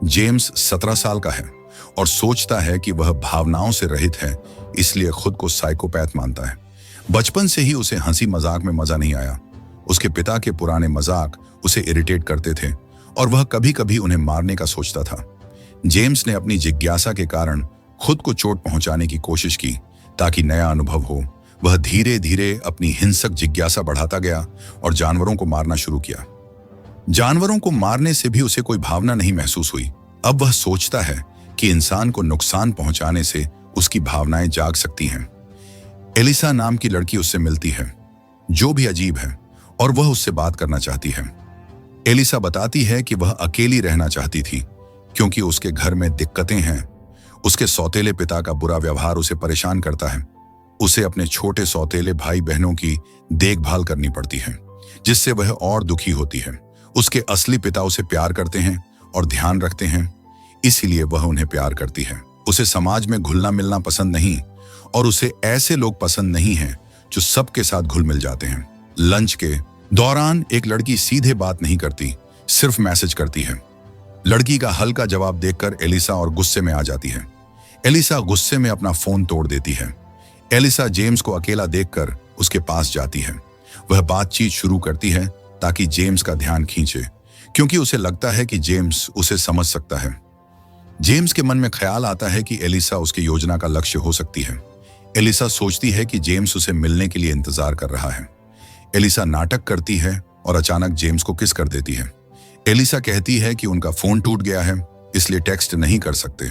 James 17 साल का है और सोचता है कि वह भावनाओं से रहित है, इसलिए खुद को साइकोपैथ मानता है। बचपन से ही उसे हंसी मजाक में मजा नहीं आया। उसके पिता के पुराने मजाक उसे इरिटेट करते थे और वह कभी कभी उन्हें मारने का सोचता था। जेम्स ने अपनी जिज्ञासा के कारण खुद को चोट पहुंचाने की कोशिश की ताकि नया अनुभव हो। वह धीरे धीरे अपनी हिंसक जिज्ञासा बढ़ाता गया और जानवरों को मारना शुरू किया। जानवरों को मारने से भी उसे कोई भावना नहीं महसूस हुई। अब वह सोचता है कि इंसान को नुकसान पहुंचाने से उसकी भावनाएं जाग सकती हैं। एलिसा नाम की लड़की उससे मिलती है, जो भी अजीब है, और वह उससे बात करना चाहती है। एलिसा बताती है कि वह अकेली रहना चाहती थी क्योंकि उसके घर में दिक्कतें हैं। उसके सौतेले पिता का बुरा व्यवहार उसे परेशान करता है। उसे अपने छोटे सौतेले भाई बहनों की देखभाल करनी पड़ती है, जिससे वह और दुखी होती है। उसके असली पिता उसे प्यार करते हैं और ध्यान रखते हैं, इसीलिए वह उन्हें प्यार करती है। उसे समाज में घुलना मिलना पसंद नहीं और उसे ऐसे लोग पसंद नहीं हैं जो सबके साथ घुल मिल जाते हैं। लंच के दौरान एक लड़की सीधे बात नहीं करती, सिर्फ मैसेज करती है। लड़की का हल्का जवाब देखकर एलिसा और गुस्से में आ जाती है। एलिसा गुस्से में अपना फोन तोड़ देती है। एलिसा जेम्स को अकेला देखकर उसके पास जाती है। वह बातचीत शुरू करती है ताकि जेम्स का ध्यान खींचे, क्योंकि उसे लगता है कि जेम्स उसे समझ सकता है। जेम्स के मन में ख्याल आता है कि एलिसा उसकी योजना का लक्ष्य हो सकती है। एलिसा सोचती है कि जेम्स उसे मिलने के लिए इंतजार कर रहा है। एलिसा नाटक करती है और अचानक जेम्स को किस कर देती है। एलिसा कहती है कि उनका फोन टूट गया है, इसलिए टेक्स्ट नहीं कर सकते।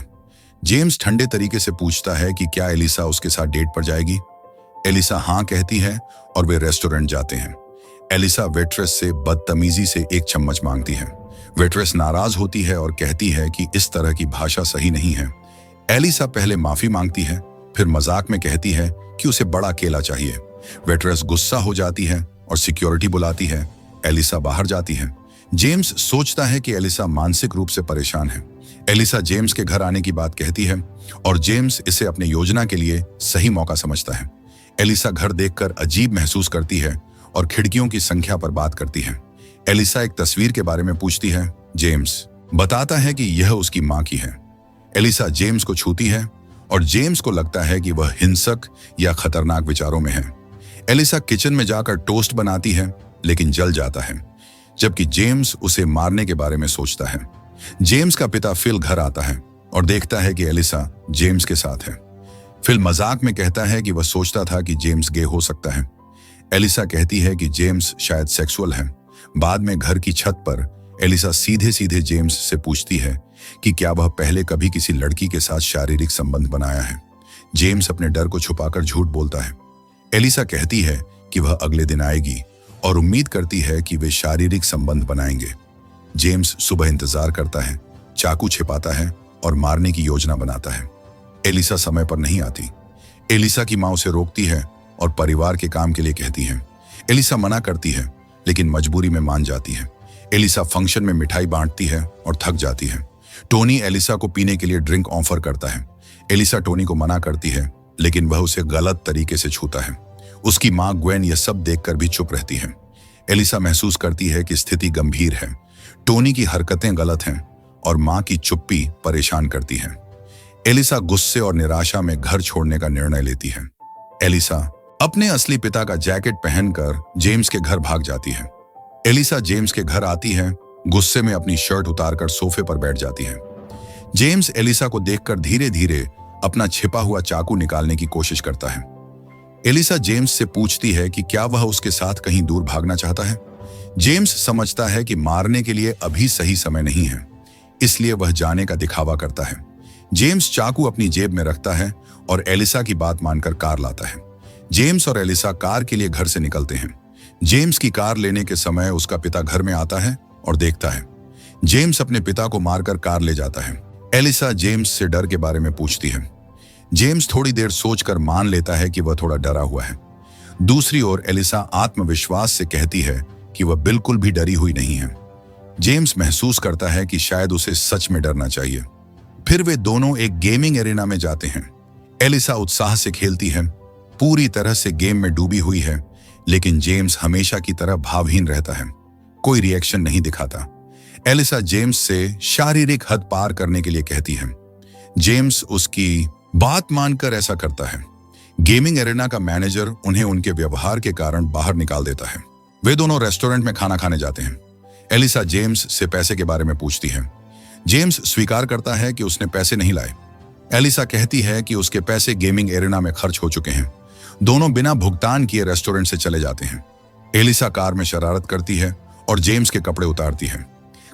जेम्स ठंडे तरीके से पूछता है कि क्या एलिसा उसके साथ डेट पर जाएगी। एलिसा हाँ कहती है और वे रेस्टोरेंट जाते हैं। एलिसा वेट्रेस से बदतमीजी से एक चम्मच मांगती है। वेट्रेस नाराज होती है और कहती है कि इस तरह की भाषा सही नहीं है। एलिसा पहले माफी मांगती है, फिर मजाक में कहती है कि उसे बड़ा केला चाहिए। वेट्रेस गुस्सा हो जाती है और सिक्योरिटी बुलाती है। एलिसा बाहर जाती है। जेम्स सोचता है कि एलिसा मानसिक रूप से परेशान है। एलिसा जेम्स के घर आने की बात कहती है और जेम्स इसे अपनी योजना के लिए सही मौका समझता है। एलिसा घर देखकर अजीब महसूस करती है और खिड़कियों की संख्या पर बात करती है। एलिसा एक तस्वीर के बारे में पूछती है। जेम्स बताता है कि यह उसकी मां की है। एलिसा जेम्स को छूती है और जेम्स को लगता है कि वह हिंसक या खतरनाक विचारों में है। एलिसा किचन में जाकर टोस्ट बनाती है, लेकिन जल जाता है, जबकि जेम्स उसे मारने के बारे में सोचता है। जेम्स का पिता फिल घर आता है और देखता है कि एलिसा जेम्स के साथ है। फिल मजाक में कहता है कि वह सोचता था कि जेम्स गे हो सकता है। एलिसा कहती है कि जेम्स शायद सेक्सुअल है। बाद में घर की छत पर एलिसा सीधे सीधे जेम्स से पूछती है कि क्या वह पहले कभी किसी लड़की के साथ शारीरिक संबंध बनाया है। जेम्स अपने डर को छुपाकर झूठ बोलता है। एलिसा कहती है कि वह अगले दिन आएगी और उम्मीद करती है कि वे शारीरिक संबंध बनाएंगे। जेम्स सुबह इंतजार करता है, चाकू छिपाता है और मारने की योजना बनाता है। एलिसा समय पर नहीं आती। एलिसा की मां उसे रोकती है और परिवार के काम के लिए कहती है। एलिसा मना करती है, लेकिन मजबूरी में मान जाती है। एलिसा फंक्शन में मिठाई बांटती है और थक जाती है। टोनी एलिसा को पीने के लिए ड्रिंक ऑफर करता है। एलिसा टोनी को मना करती है, लेकिन वह उसे गलत तरीके से छूता है। उसकी मां ग्वेन यह सब देखकर भी चुप रहती है। एलिसा महसूस करती है कि स्थिति गंभीर है। टोनी की हरकतें गलत हैं और मां की चुप्पी परेशान करती है। एलिसा गुस्से और निराशा में घर छोड़ने का निर्णय लेती है। एलिसा अपने असली पिता का जैकेट पहनकर जेम्स के घर भाग जाती है। एलिसा जेम्स के घर आती है, गुस्से में अपनी शर्ट उतारकर सोफे पर बैठ जाती है। जेम्स एलिसा को देखकर धीरे धीरे अपना छिपा हुआ चाकू निकालने की कोशिश करता है। एलिसा जेम्स से पूछती है कि क्या वह उसके साथ कहीं दूर भागना चाहता है। जेम्स समझता है कि मारने के लिए अभी सही समय नहीं है, इसलिए वह जाने का दिखावा करता है। जेम्स चाकू अपनी जेब में रखता है और एलिसा की बात मानकर कार लाता है। जेम्स और एलिसा कार के लिए घर से निकलते हैं। जेम्स की कार लेने के समय उसका पिता घर में आता है और देखता है। जेम्स अपने पिता को मारकर कार ले जाता है। एलिसा जेम्स से डर के बारे में पूछती है। जेम्स थोड़ी देर सोचकर मान लेता है कि वह थोड़ा डरा हुआ है। दूसरी ओर एलिसा आत्मविश्वास से कहती है कि वह बिल्कुल भी डरी हुई नहीं है। जेम्स महसूस करता है कि शायद उसे सच में डरना चाहिए। फिर वे दोनों एक गेमिंग एरिना में जाते हैं। एलिसा उत्साह से खेलती है, पूरी तरह से गेम में डूबी हुई है, लेकिन जेम्स हमेशा की तरह भावहीन रहता है, कोई रिएक्शन नहीं दिखाता। एलिसा जेम्स से शारीरिक हद पार करने के लिए कहती है। जेम्स उसकी बात मानकर ऐसा करता है। गेमिंग एरेना का मैनेजर उन्हें उनके व्यवहार के कारण बाहर निकाल देता है। वे दोनों रेस्टोरेंट में खाना खाने जाते हैं। एलिसा जेम्स से पैसे के बारे में पूछती है। जेम्स स्वीकार करता है कि उसने पैसे नहीं लाए। एलिसा कहती है कि उसके पैसे गेमिंग एरेना में खर्च हो चुके हैं। दोनों बिना भुगतान किए रेस्टोरेंट से चले जाते हैं। एलिसा कार में शरारत करती है और जेम्स के कपड़े उतारती है।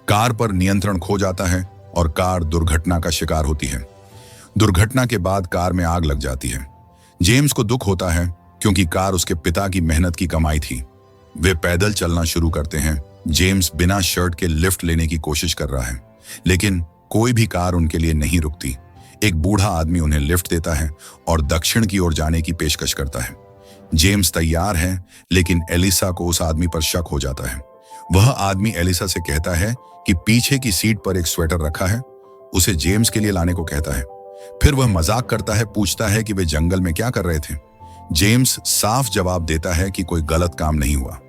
कार पर नियंत्रण खो जाता है और कार दुर्घटना का शिकार होती है। दुर्घटना के बाद कार में आग लग जाती है। जेम्स को दुख होता है क्योंकि कार उसके पिता की मेहनत की कमाई थी। वे पैदल चलना शुरू करते हैं। जेम्स बिना शर्ट के लिफ्ट लेने की कोशिश कर रहा है, लेकिन कोई भी कार उनके लिए नहीं रुकती। एक बूढ़ा आदमी उन्हें लिफ्ट देता है और दक्षिण की ओर जाने की पेशकश करता है। जेम्स तैयार है, लेकिन एलिसा को उस आदमी पर शक हो जाता है। वह आदमी एलिसा से कहता है कि पीछे की सीट पर एक स्वेटर रखा है, उसे जेम्स के लिए लाने को कहता है। फिर वह मजाक करता है, पूछता है कि वे जंगल में क्या कर रहे थे। जेम्स साफ जवाब देता है कि कोई गलत काम नहीं हुआ।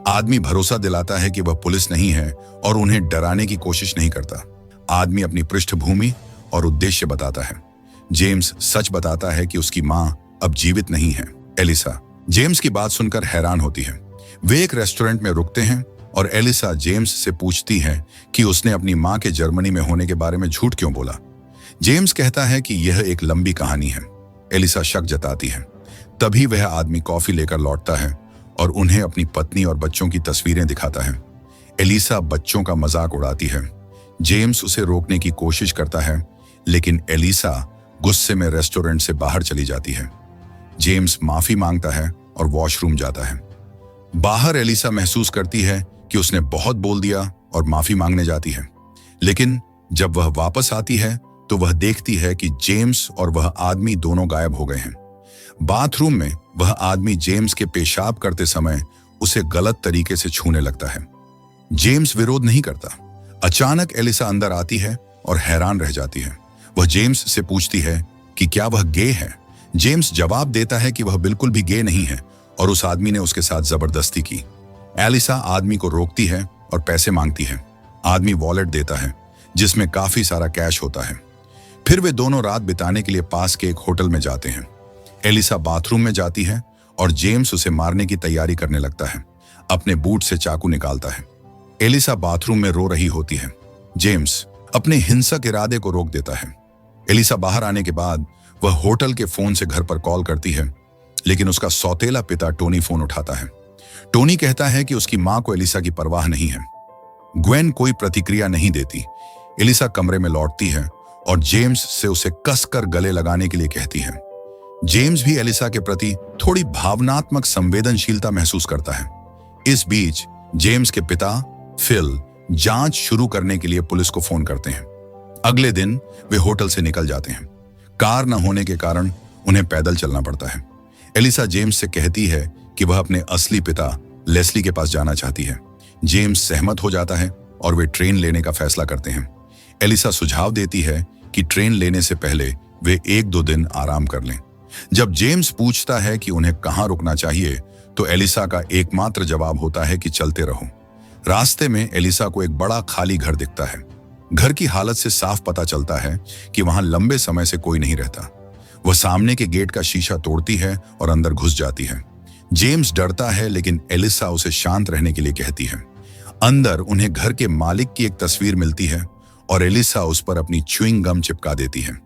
आदमी भरोसा दिलाता है कि वह पुलिस नहीं है और उन्हें डराने की कोशिश नहीं करता। आदमी अपनी पृष्ठभूमि और उद्देश्य बताता है। जेम्स सच बताता है कि उसकी मां अब जीवित नहीं है। एलिसा जेम्स की बात सुनकर हैरान होती है। वे एक रेस्टोरेंट में रुकते हैं और एलिसा जेम्स से पूछती है कि उसने अपनी मां के जर्मनी में होने के बारे में झूठ क्यों बोला। जेम्स कहता है कि यह एक लंबी कहानी है। एलिसा शक जताती है। तभी वह आदमी कॉफी लेकर लौटता है और उन्हें अपनी पत्नी और बच्चों की तस्वीरें दिखाता है। एलिसा बच्चों का मजाक उड़ाती है। जेम्स उसे रोकने की कोशिश करता है, लेकिन एलिसा गुस्से में रेस्टोरेंट से बाहर चली जाती है। जेम्स माफी मांगता है और वॉशरूम जाता है। बाहर एलिसा महसूस करती है कि उसने बहुत बोल दिया और माफी मांगने जाती है, लेकिन जब वह वापस आती है तो वह देखती है कि जेम्स और वह आदमी दोनों गायब हो गए हैं। बाथरूम में वह आदमी जेम्स के पेशाब करते समय उसे गलत तरीके से छूने लगता है। जेम्स विरोध नहीं करता। अचानक एलिसा अंदर आती है और हैरान रह जाती है। वह जेम्स से पूछती है कि क्या वह गे है। जेम्स जवाब देता है कि वह बिल्कुल भी गे नहीं है और उस आदमी ने उसके साथ जबरदस्ती की। एलिसा आदमी को रोकती है और पैसे मांगती है। आदमी वॉलेट देता है जिसमें काफी सारा कैश होता है। फिर वे दोनों रात बिताने के लिए पास के एक होटल में जाते हैं। एलिसा बाथरूम में जाती है और जेम्स उसे मारने की तैयारी करने लगता है। अपने बूट से चाकू निकालता है। एलिसा बाथरूम में रो रही होती है। जेम्स अपने हिंसक इरादे को रोक देता है। एलिसा बाहर आने के बाद वह होटल के फोन से घर पर कॉल करती है, लेकिन उसका सौतेला पिता टोनी फोन उठाता है। टोनी कहता है कि उसकी मां को एलिसा की परवाह नहीं है। ग्वेन कोई प्रतिक्रिया नहीं देती। एलिसा कमरे में लौटती है और जेम्स से उसे कसकर गले लगाने के लिए कहती है। जेम्स भी एलिसा के प्रति थोड़ी भावनात्मक संवेदनशीलता महसूस करता है। इस बीच जेम्स के पिता फिल जांच शुरू करने के लिए पुलिस को फोन करते हैं। अगले दिन वे होटल से निकल जाते हैं। कार न होने के कारण उन्हें पैदल चलना पड़ता है। एलिसा जेम्स से कहती है कि वह अपने असली पिता लेस्ली के पास जाना चाहती है। जेम्स सहमत हो जाता है और वे ट्रेन लेने का फैसला करते हैं। एलिसा सुझाव देती है कि ट्रेन लेने से पहले वे 1-2 दिन आराम कर लें। जब जेम्स पूछता है कि उन्हें कहां रुकना चाहिए, तो एलिसा का एकमात्र जवाब होता है कि चलते रहो। रास्ते में एलिसा को एक बड़ा खाली घर दिखता है। घर की हालत से साफ पता चलता है कि वहां लंबे समय से कोई नहीं रहता। वह सामने के गेट का शीशा तोड़ती है और अंदर घुस जाती है। जेम्स डरता है, लेकिन एलिसा उसे शांत रहने के लिए कहती है। अंदर उन्हें घर के मालिक की एक तस्वीर मिलती है और एलिसा उस पर अपनी च्युइंग गम चिपका देती है।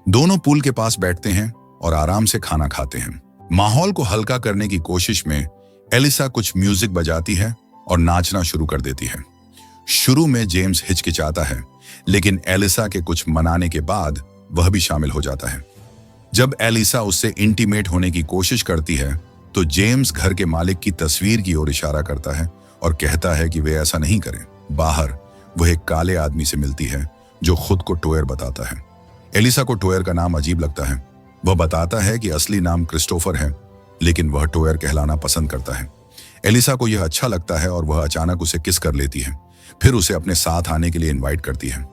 दोनों पूल के पास बैठते हैं और आराम से खाना खाते हैं। माहौल को हल्का करने की कोशिश में एलिसा कुछ म्यूजिक बजाती है और नाचना शुरू कर देती है। शुरू में जेम्स हिचकिचाता है, लेकिन एलिसा के कुछ मनाने के बाद वह भी शामिल हो जाता है। जब एलिसा उससे इंटीमेट होने की कोशिश करती है, तो जेम्स घर के मालिक की तस्वीर की ओर इशारा करता है और कहता है कि वे ऐसा नहीं करें। बाहर वह एक काले आदमी से मिलती है जो खुद को टोयर बताता है। एलिसा को टोयर का नाम अजीब लगता है। वह बताता है कि असली नाम क्रिस्टोफर है, लेकिन वह टोयर कहलाना पसंद करता है। एलिसा को यह अच्छा लगता है और वह अचानक उसे किस कर लेती है, फिर उसे अपने साथ आने के लिए इनवाइट करती है।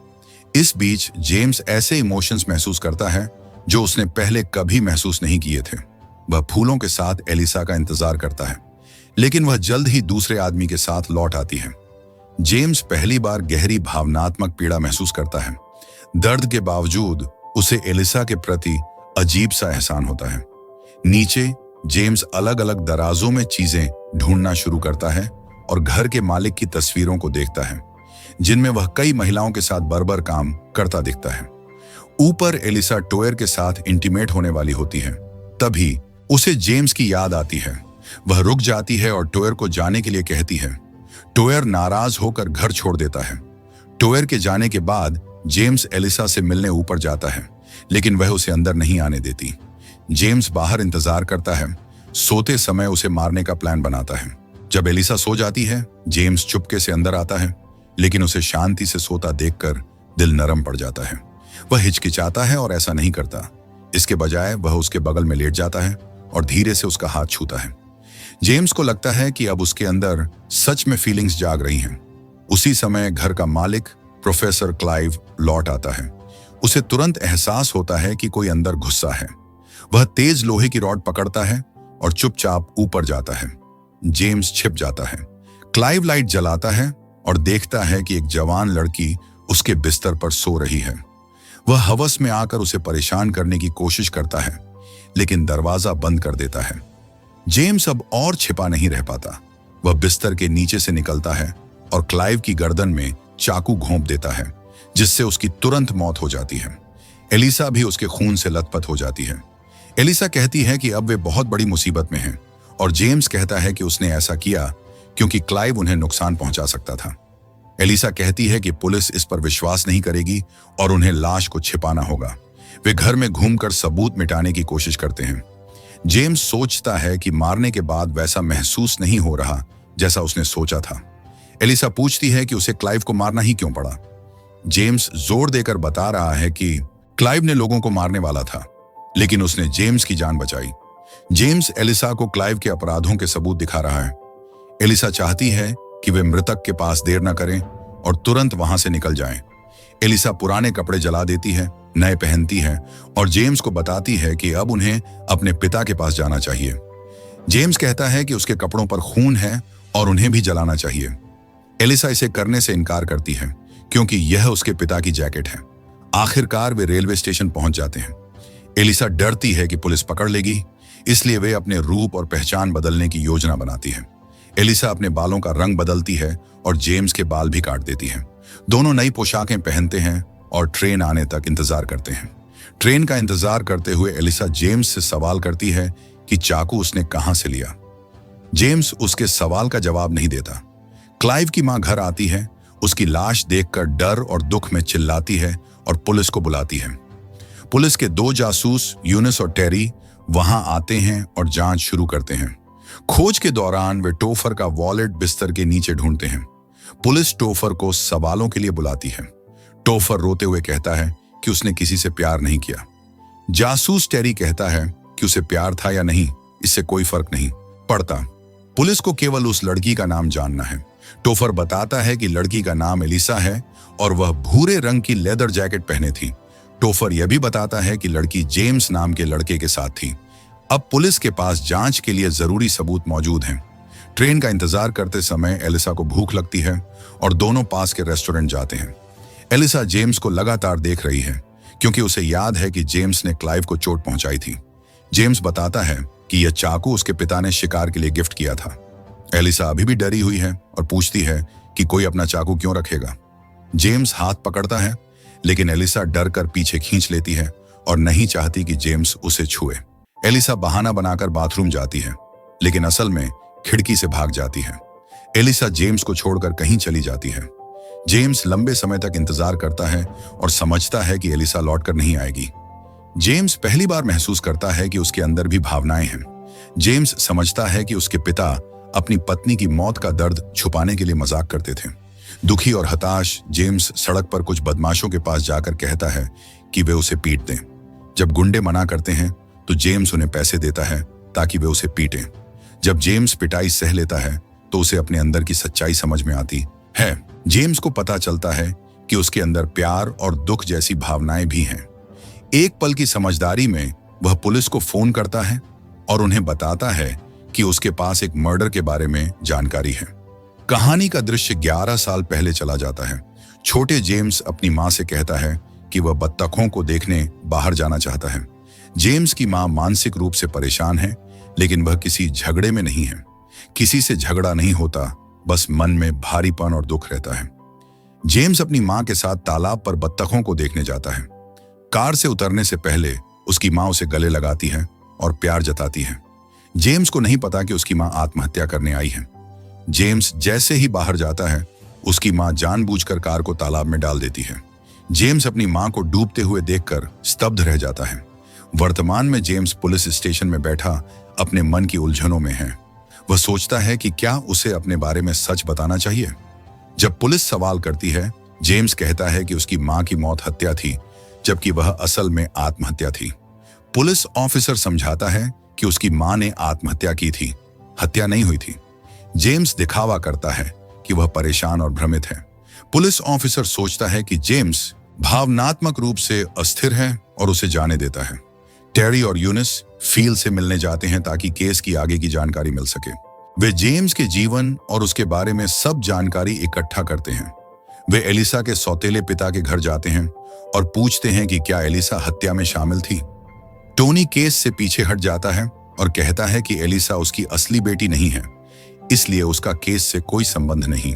इस बीच जेम्स ऐसे इमोशंस महसूस करता है जो उसने पहले कभी महसूस नहीं किए थे। वह फूलों के साथ एलिसा का इंतजार करता है, लेकिन वह जल्द ही दूसरे आदमी के साथ लौट आती है। जेम्स पहली बार गहरी भावनात्मक पीड़ा महसूस करता है। दर्द के बावजूद उसे एलिसा के प्रति अजीब सा एहसान होता है। नीचे जेम्स अलग अलग दराजों में चीजें ढूंढना शुरू करता है और घर के मालिक की तस्वीरों को देखता है, जिनमें वह कई महिलाओं के साथ बर्बर काम करता दिखता है। ऊपर एलिसा टोयर के साथ इंटीमेट होने वाली होती है। तभी उसे जेम्स की याद आती है। वह रुक जाती है और टोयर को जाने के लिए कहती है। टोयर नाराज होकर घर छोड़ देता है। टोयर के जाने के बाद जेम्स एलिसा से मिलने ऊपर जाता है, लेकिन वह उसे अंदर नहीं आने देती। जेम्स बाहर इंतजार करता है। सोते समय उसे मारने का प्लान बनाता है। जब एलिसा सो जाती है, जेम्स चुपके से अंदर आता है, लेकिन उसे शांति से सोता देखकर दिल नरम पड़ जाता है। वह हिचकिचाता है और ऐसा नहीं करता। इसके बजाय वह उसके बगल में लेट जाता है और धीरे से उसका हाथ छूता है। जेम्स को लगता है कि अब उसके अंदर सच में फीलिंग्स जाग रही हैं। उसी समय घर का मालिक प्रोफेसर क्लाइव लौट आता है। उसे तुरंत एहसास होता है कि कोई अंदर घुसा है। वह तेज लोहे की रॉड पकड़ता है और चुपचाप ऊपर जाता है। जेम्स छिप जाता है। क्लाइव लाइट जलाता है और देखता है कि एक जवान लड़की उसके बिस्तर पर सो रही है। वह हवस में आकर उसे परेशान करने की कोशिश करता है, लेकिन दरवाजा बंद कर देता है। जेम्स अब और छिपा नहीं रह पाता। वह बिस्तर के नीचे से निकलता है और क्लाइव की गर्दन में चाकू घोंप देता है, जिससे उसकी तुरंत मौत हो जाती है। एलिसा भी उसके खून से लथपथ हो जाती है। एलिसा कहती है कि अब वे बहुत बड़ी मुसीबत में हैं, और जेम्स कहता है कि उसने ऐसा किया क्योंकि क्लाइव उन्हें नुकसान पहुंचा सकता था। एलिसा कहती है कि पुलिस इस पर विश्वास नहीं करेगी और उन्हें लाश को छिपाना होगा। वे घर में घूमकर सबूत मिटाने की कोशिश करते हैं। जेम्स सोचता है कि मारने के बाद वैसा महसूस नहीं हो रहा जैसा उसने सोचा था। एलिसा पूछती है कि उसे क्लाइव को मारना ही क्यों पड़ा। जेम्स जोर देकर बता रहा है कि क्लाइव ने लोगों को मारने वाला था, लेकिन उसने जेम्स की जान बचाई। जेम्स एलिसा को क्लाइव के अपराधों के सबूत दिखा रहा है। एलिसा चाहती है कि वे मृतक के पास देर न करें और तुरंत वहां से निकल जाएं। एलिसा पुराने कपड़े जला देती है, नए पहनती है और जेम्स को बताती है कि अब उन्हें अपने पिता के पास जाना चाहिए। जेम्स कहता है कि उसके कपड़ों पर खून है और उन्हें भी जलाना चाहिए। एलिसा इसे करने से इनकार करती है क्योंकि यह उसके पिता की जैकेट है। आखिरकार वे रेलवे स्टेशन पहुंच जाते हैं। एलिसा डरती है कि पुलिस पकड़ लेगी, इसलिए वे अपने रूप और पहचान बदलने की योजना बनाती है। एलिसा अपने बालों का रंग बदलती है और जेम्स के बाल भी काट देती है। दोनों नई पोशाकें पहनते हैं और ट्रेन आने तक इंतजार करते हैं। ट्रेन का इंतजार करते हुए एलिसा जेम्स से सवाल करती है कि चाकू उसने कहां से लिया। जेम्स उसके सवाल का जवाब नहीं देता। क्लाइव की मां घर आती है। उसकी लाश देखकर डर और दुख में चिल्लाती है और पुलिस को बुलाती है। पुलिस के 2 जासूस यूनिस और टेरी वहां आते हैं और जांच शुरू करते हैं। खोज के दौरान वे टोफर का वॉलेट बिस्तर के नीचे ढूंढते हैं। पुलिस टोफर को सवालों के लिए बुलाती है। टोफर रोते हुए कहता है कि उसने किसी से प्यार नहीं किया। जासूस टेरी कहता है कि उसे प्यार था या नहीं, इससे कोई फर्क नहीं पड़ता। पुलिस को केवल उस लड़की का नाम जानना है। टोफर बताता है कि लड़की का नाम एलिसा है और वह भूरे रंग की लेदर जैकेट पहने थी। टोफर यह भी बताता है कि लड़की जेम्स नाम के लड़के के साथ थी। अब पुलिस के पास जांच के लिए जरूरी सबूत मौजूद हैं। ट्रेन का इंतजार करते समय एलिसा को भूख लगती है और दोनों पास के रेस्टोरेंट जाते हैं। एलिसा जेम्स को लगातार देख रही है क्योंकि उसे याद है कि जेम्स ने क्लाइव को चोट पहुंचाई थी। जेम्स बताता है कि यह चाकू उसके पिता ने शिकार के लिए गिफ्ट किया था। एलिसा अभी भी डरी हुई है और पूछती है कि कोई अपना चाकू क्यों रखेगा। जेम्स हाथ पकड़ता है, लेकिन एलिसा डर कर पीछे खींच लेती है और नहीं चाहती कि जेम्स उसे छुए। एलिसा बहाना बनाकर बाथरूम जाती है, लेकिन असल में खिड़की से भाग जाती है। एलिसा जेम्स को छोड़कर कहीं चली जाती है। जेम्स लंबे समय तक इंतजार करता है और समझता है कि एलिसा लौटकर नहीं आएगी। जेम्स पहली बार महसूस करता है कि उसके अंदर भी भावनाएं हैं। जेम्स समझता है कि उसके पिता अपनी पत्नी की मौत का दर्द छुपाने के लिए मजाक करते थे। दुखी और हताश जेम्स सड़क पर कुछ बदमाशों के पास जाकर कहता है कि वे उसे पीट दें। जब गुंडे मना करते हैं तो जेम्स उन्हें पैसे देता है ताकि वे उसे पीटें। जब जेम्स पिटाई सह लेता है तो उसे अपने अंदर की सच्चाई समझ में आती है। जेम्स को पता चलता है कि उसके अंदर प्यार और दुख जैसी भावनाएं भी हैं। एक पल की समझदारी में वह पुलिस को फोन करता है और उन्हें बताता है कि उसके पास एक मर्डर के बारे में जानकारी है। कहानी का दृश्य 11 साल पहले चला जाता है। छोटे जेम्स अपनी माँ से कहता है कि वह बत्तखों को देखने बाहर जाना चाहता है। जेम्स की माँ मानसिक रूप से परेशान है, लेकिन वह किसी झगड़े में नहीं है। किसी से झगड़ा नहीं होता, बस मन में भारीपन और दुख रहता है। जेम्स अपनी माँ के साथ तालाब पर बत्तखों को देखने जाता है। कार से उतरने से पहले उसकी माँ उसे गले लगाती है और प्यार जताती है। जेम्स को नहीं पता कि उसकी माँ आत्महत्या करने आई है। जेम्स जैसे ही बाहर जाता है, उसकी माँ जानबूझकर कार को तालाब में डाल देती है। जेम्स अपनी माँ को डूबते हुए देखकर स्तब्ध रह जाता है। वर्तमान में जेम्स पुलिस स्टेशन में बैठा अपने मन की उलझनों में है। वह सोचता है कि क्या उसे अपने बारे में सच बताना चाहिए। जब पुलिस सवाल करती है, जेम्स कहता है कि उसकी माँ की मौत हत्या थी, जबकि वह असल में आत्महत्या थी। पुलिस ऑफिसर समझाता है कि उसकी माँ ने आत्महत्या की थी, हत्या नहीं हुई थी। जेम्स दिखावा करता है कि वह परेशान और भ्रमित है। पुलिस ऑफिसर सोचता है कि जेम्स भावनात्मक रूप से अस्थिर है और उसे जाने देता है। टेरी और यूनिस फील्ड से मिलने जाते हैं ताकि केस की आगे की जानकारी मिल सके। वे जेम्स के जीवन और उसके बारे में सब जानकारी इकट्ठा करते हैं। वे एलिसा के सौतेले पिता के घर जाते हैं और पूछते हैं कि क्या एलिसा हत्या में शामिल थी। टोनी केस से पीछे हट जाता है और कहता है कि एलिसा उसकी असली बेटी नहीं है, इसलिए उसका केस से कोई संबंध नहीं।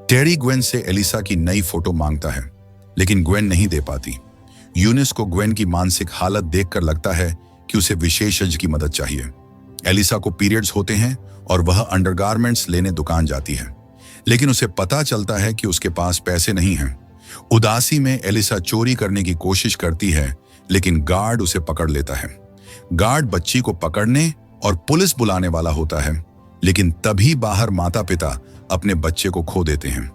टेरी ग्वेन से एलिसा की नई फोटो मांगता है, लेकिन ग्वेन नहीं दे पाती। यूनिस को ग्वेन की मानसिक हालत देखकर लगता है कि उसे विशेषज्ञ की मदद चाहिए। एलिसा को पीरियड्स होते हैं और वह अंडरगारमेंट्स लेने दुकान जाती है, लेकिन उसे पता चलता है कि उसके पास पैसे नहीं हैं। उदासी में एलिसा चोरी करने की कोशिश करती है, लेकिन गार्ड उसे पकड़ लेता है। गार्ड बच्ची को पकड़ने और पुलिस बुलाने वाला होता है, लेकिन तभी बाहर माता पिता अपने बच्चे को खो देते हैं।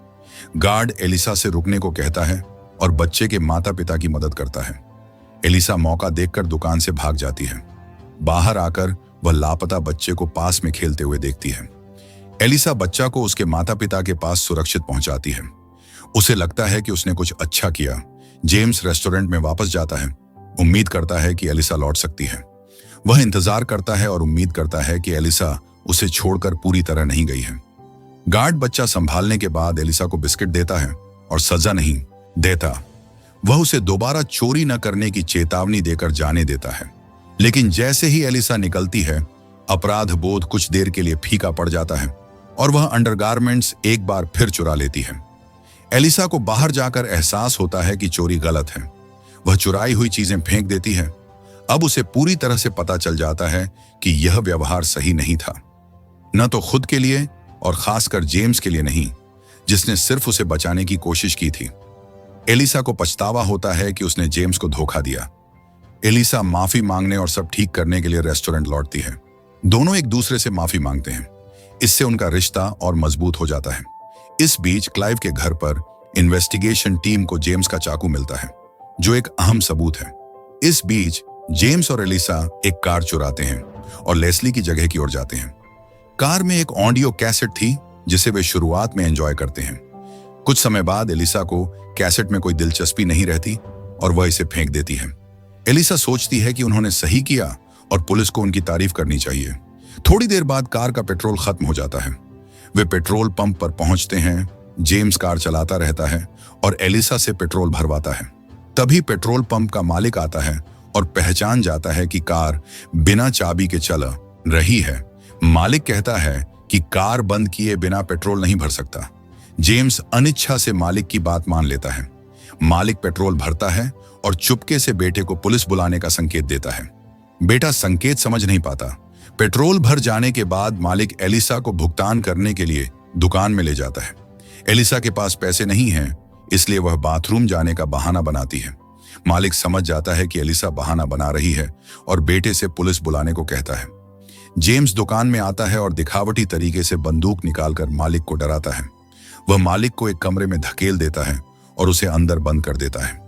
गार्ड एलिसा से रुकने को कहता है और बच्चे के माता पिता की मदद करता है। एलिसा मौका देखकर दुकान से भाग जाती है। बाहर आकर वह लापता बच्चे को पास में खेलते हुए देखती है। एलिसा बच्चा को उसके माता पिता के पास सुरक्षित पहुंचाती है। उसे लगता है कि उसने कुछ अच्छा किया। जेम्स रेस्टोरेंट में वापस जाता है, उम्मीद करता है कि एलिसा लौट सकती है। वह इंतजार करता है और उम्मीद करता है कि एलिसा उसे छोड़कर पूरी तरह नहीं गई है। गार्ड बच्चा संभालने के बाद एलिसा को बिस्किट देता है और सजा नहीं देता। वह उसे दोबारा चोरी न करने की चेतावनी देकर जाने देता है, लेकिन जैसे ही एलिसा निकलती है, अपराध बोध कुछ देर के लिए फीका पड़ जाता है और वह अंडरगारमेंट्स एक बार फिर चुरा लेती है। एलिसा को बाहर जाकर एहसास होता है कि चोरी गलत है। वह चुराई हुई चीजें फेंक देती है। अब उसे पूरी तरह से पता चल जाता है कि यह व्यवहार सही नहीं था, न तो खुद के लिए और खासकर जेम्स के लिए नहीं, जिसने सिर्फ उसे बचाने की कोशिश की थी। एलिसा को पछतावा होता है कि उसने जेम्स को धोखा दिया। एलिसा माफी मांगने और सब ठीक करने के लिए रेस्टोरेंट लौटती है। दोनों एक दूसरे से माफी मांगते हैं। इससे उनका रिश्ता और मजबूत हो जाता है। इस बीच क्लाइव के घर पर इन्वेस्टिगेशन टीम को जेम्स का चाकू मिलता है, जो एक अहम सबूत है। इस बीच जेम्स और एलिसा एक कार चुराते हैं और लेस्ली की जगह की ओर जाते हैं। कार में एक ऑडियो कैसेट थी जिसे वे शुरुआत में एंजॉय करते हैं। कुछ समय बाद एलिसा को कैसेट में कोई दिलचस्पी नहीं रहती और वह इसे फेंक देती है। एलिसा सोचती है कि उन्होंने सही किया और पुलिस को उनकी तारीफ करनी चाहिए। थोड़ी देर बाद कार का पेट्रोल खत्म हो जाता है। वे पेट्रोल पंप पर पहुंचते हैं। जेम्स कार चलाता रहता है और एलिसा से पेट्रोल भरवाता है। तभी पेट्रोल पंप का मालिक आता है और पहचान जाता है कि कार बिना चाबी के चल रही है। मालिक कहता है कि कार बंद किए बिना पेट्रोल नहीं भर सकता। जेम्स अनिच्छा से मालिक की बात मान लेता है। मालिक पेट्रोल भरता है और चुपके से बेटे को पुलिस बुलाने का संकेत देता है। बेटा संकेत समझ नहीं पाता। पेट्रोल भर जाने के बाद मालिक एलिसा को भुगतान करने के लिए दुकान में ले जाता है। एलिसा के पास पैसे नहीं हैं, इसलिए वह बाथरूम जाने का बहाना बनाती है। मालिक समझ जाता है कि एलिसा बहाना बना रही है और बेटे से पुलिस बुलाने को कहता है। जेम्स दुकान में आता है और दिखावटी तरीके से बंदूक निकालकर मालिक को डराता है। वह मालिक को एक कमरे में धकेल देता है और उसे अंदर बंद कर देता है।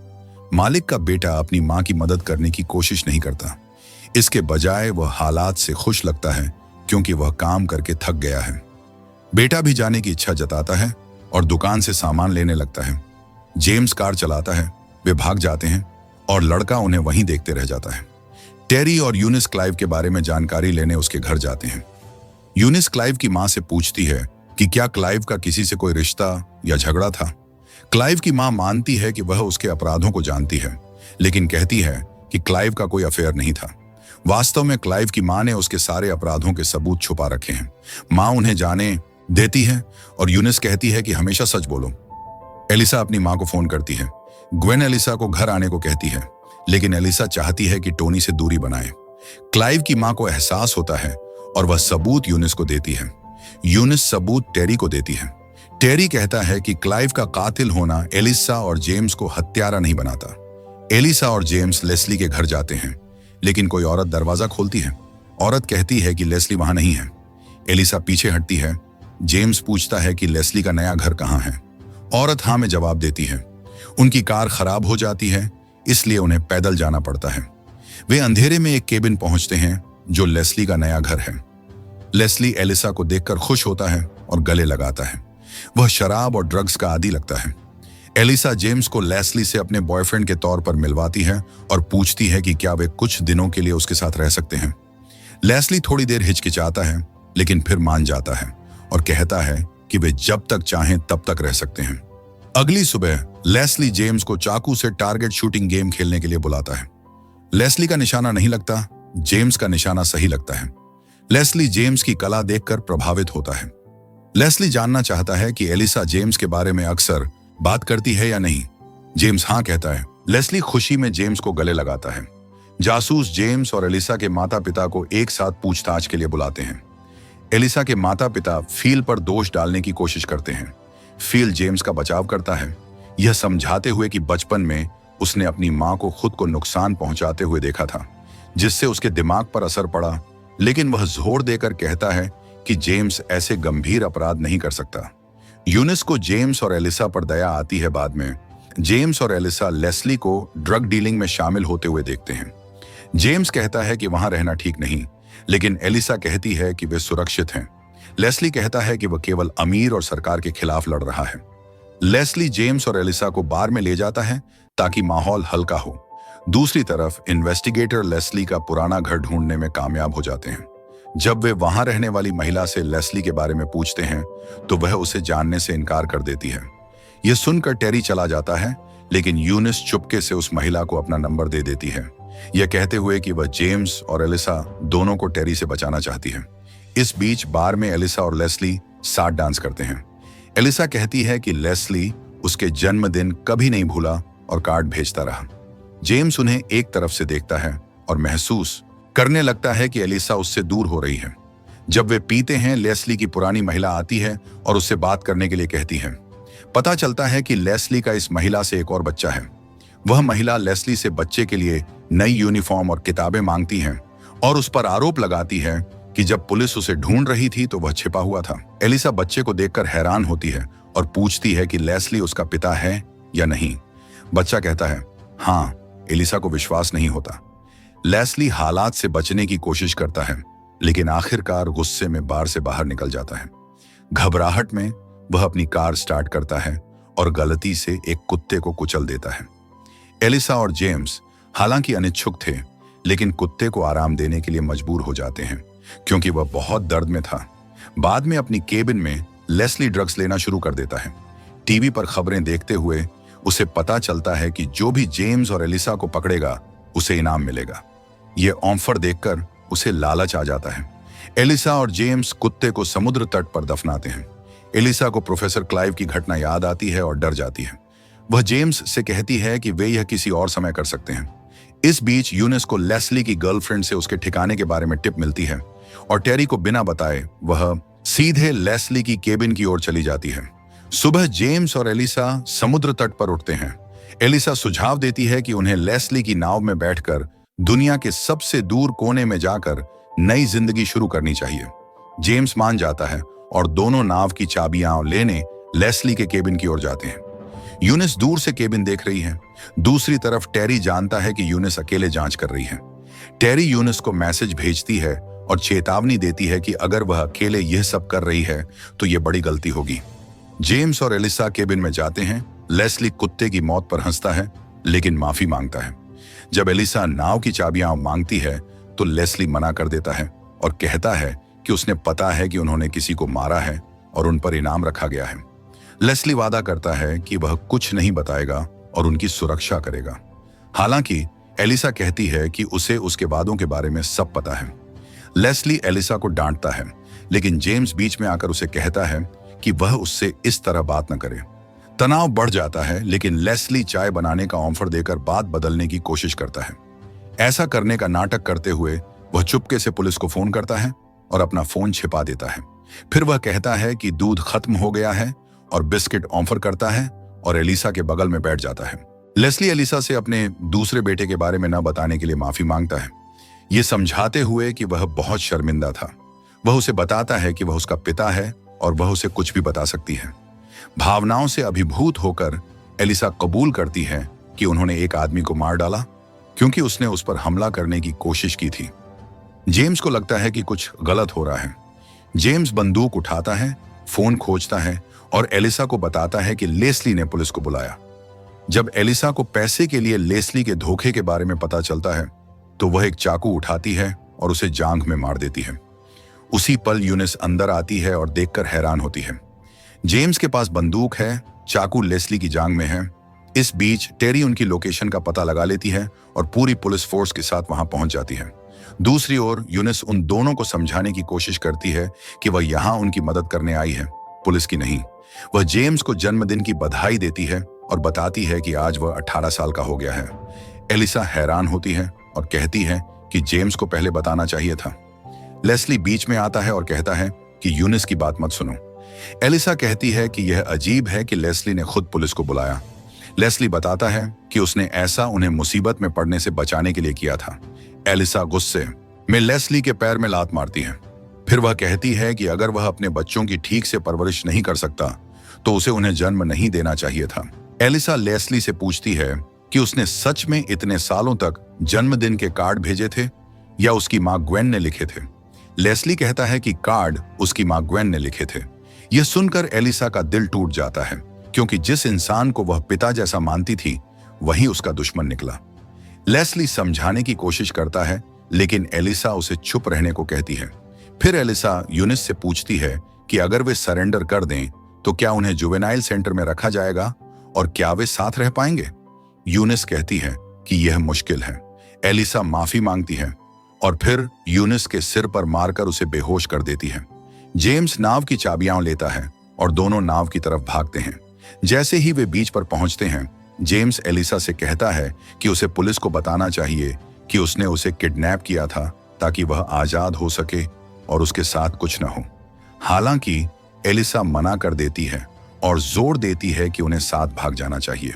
मालिक का बेटा अपनी मां की मदद करने की कोशिश नहीं करता। इसके बजाय वह हालात से खुश लगता है क्योंकि वह काम करके थक गया है। बेटा भी जाने की इच्छा जताता है और दुकान से सामान लेने लगता है। जेम्स कार चलाता है। वे भाग जाते हैं और लड़का उन्हें वहीं देखते रह जाता है। टेरी और यूनिस क्लाइव के बारे में जानकारी लेने उसके घर जाते हैं। यूनिस क्लाइव की मां से पूछती है कि क्या क्लाइव का किसी से कोई रिश्ता या झगड़ा था। क्लाइव की मां मानती है कि वह उसके अपराधों को जानती है, लेकिन कहती है कि क्लाइव का कोई अफेयर नहीं था। वास्तव में क्लाइव की मां ने उसके सारे अपराधों के सबूत छुपा रखे हैं। मां उन्हें जाने देती है और यूनिस कहती है कि हमेशा सच बोलो। एलिसा अपनी मां को फोन करती है। ग्वेन एलिसा को घर आने को कहती है, लेकिन एलिसा चाहती है कि टोनी से दूरी बनाए। क्लाइव की मां को एहसास होता है और वह सबूत यूनिस को देती है। यूनिस सबूत टेरी को देती है। टेरी कहता है कि क्लाइव का कातिल होना एलिसा और जेम्स को हत्यारा नहीं बनाता। एलिसा और जेम्स लेस्ली के घर जाते हैं, लेकिन कोई औरत दरवाजा खोलती है। औरत कहती है कि लेस्ली वहां नहीं है। एलिसा पीछे हटती है। जेम्स पूछता है कि लेस्ली का नया घर कहां है। औरत हाँ में जवाब देती है। उनकी कार खराब हो जाती है, इसलिए उन्हें पैदल जाना पड़ता है। वे अंधेरे में एक केबिन पहुंचते हैं जो लेस्ली का नया घर है। लेस्ली एलिसा को देखकर खुश होता है और गले लगाता है। वह शराब और ड्रग्स का आदी लगता है। एलिसा जेम्स को लेस्ली से अपने बॉयफ्रेंड के तौर पर मिलवाती है और पूछती है कि क्या वे कुछ दिनों के लिए उसके साथ रह सकते हैं। लेस्ली थोड़ी देर हिचकिचाता है, लेकिन फिर मान जाता है और कहता है कि वे जब तक चाहें तब तक रह सकते हैं। अगली सुबह लेस्ली जेम्स को चाकू से टारगेट शूटिंग गेम खेलने के लिए बुलाता है। लेस्ली का निशाना नहीं लगता, जेम्स का निशाना सही लगता है। लेस्ली जेम्स की कला देखकर प्रभावित होता है। लेस्ली जानना चाहता है कि एलिसा जेम्स के बारे में अक्सर बात करती है या नहीं। जेम्स हाँ कहता है। लेस्ली खुशी में जेम्स को गले लगाता है। जासूस जेम्स और एलिसा के माता पिता को एक साथ पूछताछ के लिए बुलाते हैं। एलिसा के माता पिता फील पर दोष डालने की कोशिश करते हैं। फील जेम्स का बचाव करता है, यह समझाते हुए कि बचपन में उसने अपनी मां को खुद को नुकसान पहुंचाते हुए देखा था, जिससे उसके दिमाग पर असर पड़ा। लेकिन वह जोर देकर कहता है कि जेम्स ऐसे गंभीर अपराध नहीं कर सकता। यूनिस को जेम्स और एलिसा पर दया आती है। बाद में जेम्स और एलिसा लेस्ली को ड्रग डीलिंग में शामिल होते हुए देखते हैं। जेम्स कहता है कि वहां रहना ठीक नहीं, लेकिन एलिसा कहती है कि वे सुरक्षित हैं। लेस्ली कहता है कि वह केवल अमीर और सरकार के खिलाफ लड़ रहा है। लेस्ली जेम्स और एलिसा को बार में ले जाता है ताकि माहौल हल्का हो। दूसरी तरफ इन्वेस्टिगेटर लेस्ली का पुराना घर ढूंढने में कामयाब हो जाते हैं। जब वे वहां रहने वाली महिला से लेस्ली के बारे में पूछते हैं तो वह उसे जानने से इनकार कर देती है। यह सुनकर टेरी चला जाता है, लेकिन यूनिस चुपके से उस महिला को अपना नंबर दे देती है, यह कहते हुए कि वह जेम्स और एलिसा दोनों को टेरी से बचाना चाहती है। इस बीच बार में एलिसा और लेस्ली साथ डांस करते हैं। एलिसा कहती है कि लेस्ली उसके जन्मदिन कभी नहीं भूला और कार्ड भेजता रहा। जेम्स उन्हें एक तरफ से देखता है और महसूस करने लगता है कि एलिसा उससे दूर हो रही है। जब वे पीते हैं, लेस्ली की पुरानी महिला आती है और उससे बात करने के लिए कहती है। पता चलता है कि लेस्ली का इस महिला से एक और बच्चा है। वह महिला लेस्ली से बच्चे के लिए नई यूनिफॉर्म और किताबें मांगती है और उस पर आरोप लगाती है कि जब पुलिस उसे ढूंढ रही थी तो वह छिपा हुआ था। एलिसा बच्चे को देखकर हैरान होती है और पूछती है कि लेस्ली उसका पिता है या नहीं। बच्चा कहता है हाँ। एलिसा को विश्वास नहीं होता। लेस्ली हालात से बचने की कोशिश करता है, लेकिन आखिरकार गुस्से में बार से बाहर निकल जाता है। घबराहट में वह अपनी कार स्टार्ट करता है और गलती से एक कुत्ते को कुचल देता है। एलिसा और जेम्स हालांकि अनिच्छुक थे, लेकिन कुत्ते को आराम देने के लिए मजबूर हो जाते हैं क्योंकि वह बहुत दर्द में था। बाद में अपनी केबिन में लेस्ली ड्रग्स लेना शुरू कर देता है। टीवी पर खबरें देखते हुए उसे पता चलता है कि जो भी जेम्स और एलिसा को पकड़ेगा उसे इनाम मिलेगा। यह ऑफर देखकर उसे लालच आ जाता है। एलिसा और जेम्स कुत्ते को समुद्र तट पर दफनाते हैं। एलिसा को प्रोफेसर क्लाइव की घटना याद आती है और डर जाती है। वह जेम्स से कहती है कि वे यह किसी और समय कर सकते हैं। इस बीच यूनिस को लेस्ली की गर्लफ्रेंड से उसके ठिकाने के बारे में टिप मिलती है और टेरी को बिना बताए वह सीधे लेस्ली की केबिन की ओर चली जाती है। सुबह जेम्स और एलिसा समुद्र तट पर उठते हैं। एलिसा सुझाव देती है कि उन्हें लेस्ली की नाव में बैठकर दुनिया के सबसे दूर कोने में जाकर नई जिंदगी शुरू करनी चाहिए। जेम्स मान जाता है और दोनों नाव की चाबियां लेने लेस्ली के केबिन की ओर जाते हैं। यूनिस दूर से केबिन देख रही है। दूसरी तरफ टेरी जानता है कि यूनिस अकेले जांच कर रही है। टेरी यूनिस को मैसेज भेजती है और चेतावनी देती है कि अगर वह अकेले यह सब कर रही है तो यह बड़ी गलती होगी। जेम्स और एलिसा केबिन में जाते हैं। लेस्ली कुत्ते की मौत पर हंसता है, लेकिन माफी मांगता है। जब एलिसा नाव की चाबियां मांगती है तो लेस्ली मना कर देता है और कहता है कि उसने पता है कि उन्होंने किसी को मारा है और उन पर इनाम रखा गया है। लेस्ली वादा करता है कि वह कुछ नहीं बताएगा और उनकी सुरक्षा करेगा। हालांकि एलिसा कहती है कि उसे उसके वादों के बारे में सब पता है। लेस्ली एलिसा को डांटता है, लेकिन जेम्स बीच में आकर उसे कहता है कि वह उससे इस तरह बात न करे। तनाव बढ़ जाता है, लेकिन लेस्ली चाय बनाने का ऑफर देकर बात बदलने की कोशिश करता है। ऐसा करने का नाटक करते हुए वह चुपके से पुलिस को फोन करता है और अपना फोन छिपा देता है। फिर वह कहता है कि दूध खत्म हो गया है और बिस्किट ऑफर करता है और एलिसा के बगल में बैठ जाता है। लेस्ली एलिसा से अपने दूसरे बेटे के बारे में न बताने के लिए माफी मांगता है, ये समझाते हुए कि वह बहुत शर्मिंदा था। वह उसे बताता है कि वह उसका पिता है और वह उसे कुछ भी बता सकती है। भावनाओं से अभिभूत होकर एलिसा कबूल करती है कि उन्होंने एक आदमी को मार डाला क्योंकि उसने उस पर हमला करने की कोशिश की थी। जेम्स को लगता है कि कुछ गलत हो रहा है। जेम्स बंदूक उठाता है, फोन खोजता है और एलिसा को बताता है कि लेस्ली ने पुलिस को बुलाया। जब एलिसा को पैसे के लिए लेस्ली के धोखे के बारे में पता चलता है तो वह एक चाकू उठाती है और उसे जांघ में मार देती है। उसी पल यूनिस अंदर आती है और देखकर हैरान होती है। जेम्स के पास बंदूक है, चाकू लेस्ली की जांघ में है। इस बीच टेरी उनकी लोकेशन का पता लगा लेती है और पूरी पुलिस फोर्स के साथ वहां पहुंच जाती है। दूसरी ओर यूनिस उन दोनों को समझाने की कोशिश करती है कि वह यहां उनकी मदद करने आई है, पुलिस की नहीं। वह जेम्स को जन्मदिन की बधाई देती है और बताती है कि आज वह 18 साल का हो गया है। एलिसा हैरान होती है और कहती है कि जेम्स को पहले बताना चाहिए था। लेस्ली बीच में आता है और कहता है कि यूनिस की बात मत सुनो। एलिसा कहती है कि यह अजीब है कि लेस्ली ने खुद पुलिस को बुलाया। लेस्ली बताता है कि उसने ऐसा उन्हें मुसीबत में पड़ने से बचाने के लिए किया था। एलिसा गुस्से में लेस्ली के पैर में लात मारती है। फिर वह कहती है कि अगर वह अपने बच्चों की ठीक से परवरिश नहीं कर सकता तो उसे उन्हें जन्म नहीं देना चाहिए था। एलिसा लेस्ली से पूछती है कि उसने सच में इतने सालों तक जन्मदिन के कार्ड भेजे थे या उसकी मां ग्वेन ने लिखे थे। लेस्ली कहता है कि कार्ड उसकी मां ग्वेन ने लिखे थे। यह सुनकर एलिसा का दिल टूट जाता है, क्योंकि जिस इंसान को वह पिता जैसा मानती थी वही उसका दुश्मन निकला। लेस्ली समझाने की कोशिश करता है, लेकिन एलिसा उसे चुप रहने को कहती है। फिर एलिसा यूनिस से पूछती है कि अगर वे सरेंडर कर दें तो क्या उन्हें जुवेनाइल सेंटर में रखा जाएगा और क्या वे साथ रह पाएंगे। यूनिस कहती है कि यह मुश्किल है। एलिसा माफी मांगती है और फिर यूनिस के सिर पर मारकर उसे बेहोश कर देती है। जेम्स नाव की चाबियां लेता है और दोनों नाव की तरफ भागते हैं। जैसे ही वे बीच पर पहुंचते हैं, जेम्स एलिसा से कहता है कि उसे पुलिस को बताना चाहिए कि उसने उसे किडनैप किया था ताकि वह आजाद हो सके और उसके साथ कुछ न हो। हालांकि एलिसा मना कर देती है और जोर देती है कि उन्हें साथ भाग जाना चाहिए।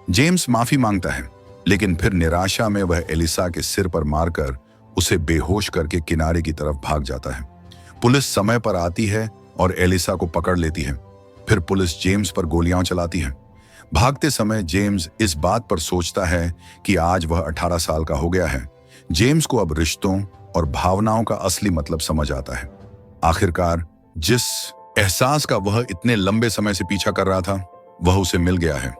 जेम्स माफी मांगता है, लेकिन फिर निराशा में वह एलिसा के सिर पर मारकर उसे बेहोश करके किनारे की तरफ भाग जाता है। पुलिस समय पर आती है और एलिसा को पकड़ लेती है। फिर पुलिस जेम्स पर गोलियां चलाती है। भागते समय जेम्स इस बात पर सोचता है कि आज वह 18 साल का हो गया है। जेम्स को अब रिश्तों और भावनाओं का असली मतलब समझ आता है। आखिरकार जिस एहसास का वह इतने लंबे समय से पीछा कर रहा था, वह उसे मिल गया है।